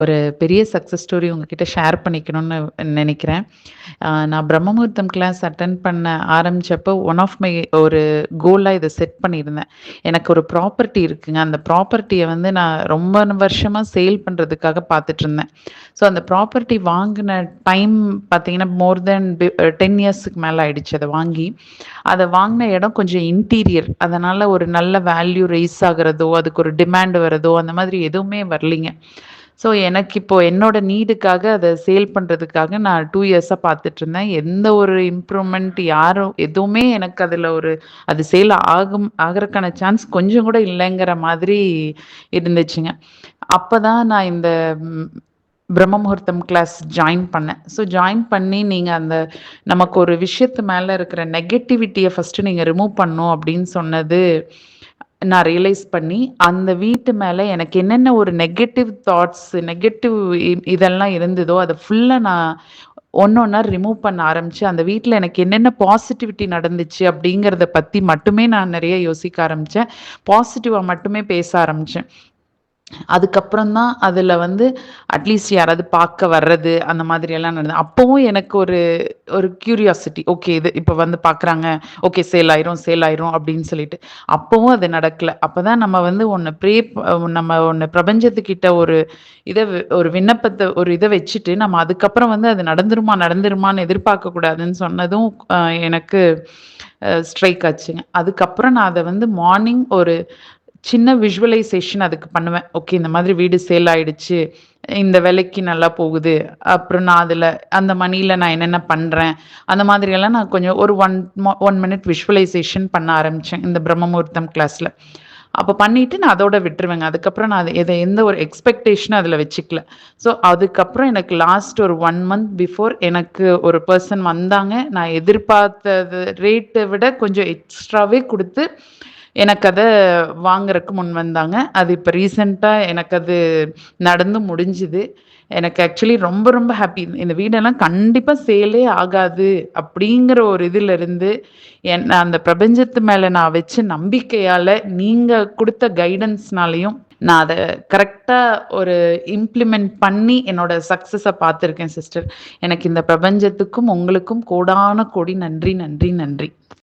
ஒரு பெரிய success story உங்ககிட்ட ஷேர் பண்ணிக்கணும்னு நினைக்கிறேன். நான் பிரம்மமுகூர்த்தம் கிளாஸ் அட்டெண்ட் பண்ண ஆரம்பிச்சப்போ, ஒன் ஆஃப் மை ஒரு கோலா இத செட் பண்ணியிருந்தேன். எனக்கு ஒரு ப்ராப்பர்ட்டி இருக்குங்க. அந்த ப்ராப்பர்ட்டிய வந்து நான் ரொம்ப வருஷமா சேல் பண்றதுக்காக பார்த்துட்டுருந்தேன். ஸோ அந்த ப்ராப்பர்ட்டி வாங்குன டைம் பார்த்தீங்கன்னா, மோர் தென் 10 இயர்ஸ்க்கு மேல ஆயிடுச்சு அத வாங்கி. அத வாங்குன இடம் கொஞ்சம் இன்டீரியர். அதனால ஒரு நல்ல வேல்யூ ரெய்ஸ் ஆகுறதோ, அதுக்கு ஒரு டிமாண்ட் வரதோ, அந்த மாதிரி எதுவுமே வரலைங்க. ஸோ, எனக்கு இப்போ என்னோட நீடுக்காக அத சேல் பண்றதுக்காக நான் 2 இயர்ஸா பார்த்துட்டுருந்தேன். எந்த ஒரு இம்ப்ரூவ்மென்ட் யாரும் எதுவுமே எனக்கு அதுல அது சேல் ஆகறக்கான சான்ஸ் கொஞ்சம் கூட இல்லங்கிற மாதிரி இருந்துச்சுங்க. அப்பதான் நான் இந்த ம் பிரம்ம முகூர்த்தம் கிளாஸ் ஜாயின் பண்ணேன். ஸோ ஜாயின் பண்ணி நீங்க நமக்கு ஒரு விஷயத்து மேல இருக்கிற நெகட்டிவிட்டிய ஃபர்ஸ்ட்டு நீங்க ரிமூவ் பண்ணணும் அப்படின்னு சொன்னது நான் ரியலைஸ் பண்ணி, அந்த வீட்டு மேல எனக்கு என்னென்ன ஒரு நெகட்டிவ் தாட்ஸ், நெகட்டிவ் இதெல்லாம் இருந்ததோ, அத ஃபுல்லா நான் ஒண்ணொன்னா ரிமூவ் பண்ண ஆரம்பிச்சு, அந்த வீட்ல எனக்கு என்னென்ன பாசிட்டிவிட்டி நடந்துச்சு அப்படிங்கிறத பத்தி மட்டுமே நான் நெறைய யோசிக்க ஆரம்பிச்சேன். பாசிட்டிவா மட்டுமே பேச ஆரம்பிச்சேன். அதுக்கப்புறம் தான் அதுல வந்து அட்லீஸ்ட் யாராவது பார்க்க வர்றது, அந்த மாதிரியெல்லாம் நடந்தது. அப்பவும் எனக்கு ஒரு ஒரு கியூரியாசிட்டி. ஓகே இது இப்ப வந்து பார்க்குறாங்க. ஓகே சேல் ஆயிரும் அப்படின்னு சொல்லிட்டு. அப்பவும் அது நடக்கல. அப்பதான் நம்ம வந்து நம்ம ஒண்ணு பிரபஞ்சத்துக்கிட்ட ஒரு விண்ணப்பத்த ஒரு இத வச்சுட்டு, நம்ம அதுக்கப்புறம் வந்து அது நடந்துருமான்னு எதிர்பார்க்கக் கூடாதுன்னு சொன்னதும் அ எனக்கு ஸ்ட்ரைக் ஆச்சுங்க. அதுக்கப்புறம் நான் அத வந்து மார்னிங் ஒரு சின்ன விஷுவலைசேஷன் அதுக்கு பண்ணுவேன். ஓகே இந்த மாதிரி வீடு சேல் ஆயிடுச்சு. இந்த விலைக்கு நல்லா போகுது. அப்புறம் நான் அந்த மணில நான் என்னென்ன பண்றேன். அந்த மாதிரியெல்லாம் நான் கொஞ்சம் ஒரு 1 மினிட் விஷுவலைசேஷன் பண்ண ஆரம்பிச்சேன். இந்த பிரம்ம முகூர்த்தம் கிளாஸ்ல. அப்ப பண்ணிட்டு நான் அதோட விட்டுருவேங்க. அதுக்கப்புறம் நான் எந்த ஒரு எக்ஸ்பெக்டேஷனும் அதுல வச்சுக்கல. ஸோ அதுக்கப்புறம் எனக்கு லாஸ்ட் ஒரு 1 மந்த் பிஃபோர் எனக்கு ஒரு பெர்சன் வந்தாங்க. நான் எதிர்பார்த்தது ரேட்ட விட கொஞ்சம் எக்ஸ்ட்ராவே குடுத்து எனக்கு அத வாங்குறக்கு முன் வந்தாங்க. அது இப்ப ரீசென்ட்டா எனக்கு அது நடந்து முடிஞ்சுது. எனக்கு ஆக்சுவலி ரொம்ப ரொம்ப ஹாப்பி. இந்த வீடெல்லாம் கண்டிப்பா சேலே ஆகாது அப்படிங்கிற ஒரு இதுலருந்து, அந்த பிரபஞ்சத்து மேல நான் வச்ச நம்பிக்கையால, நீங்க குடுத்த கைடன்ஸ்னாலயும் நான் அத கரெக்ட்டா ஒரு இம்ப்ளிமெண்ட் பண்ணி என்னோட சக்சஸ பார்த்துருக்கேன் சிஸ்டர். எனக்கு இந்த பிரபஞ்சத்துக்கும், உங்களுக்கும் கோடான கோடி நன்றி, நன்றி, நன்றி.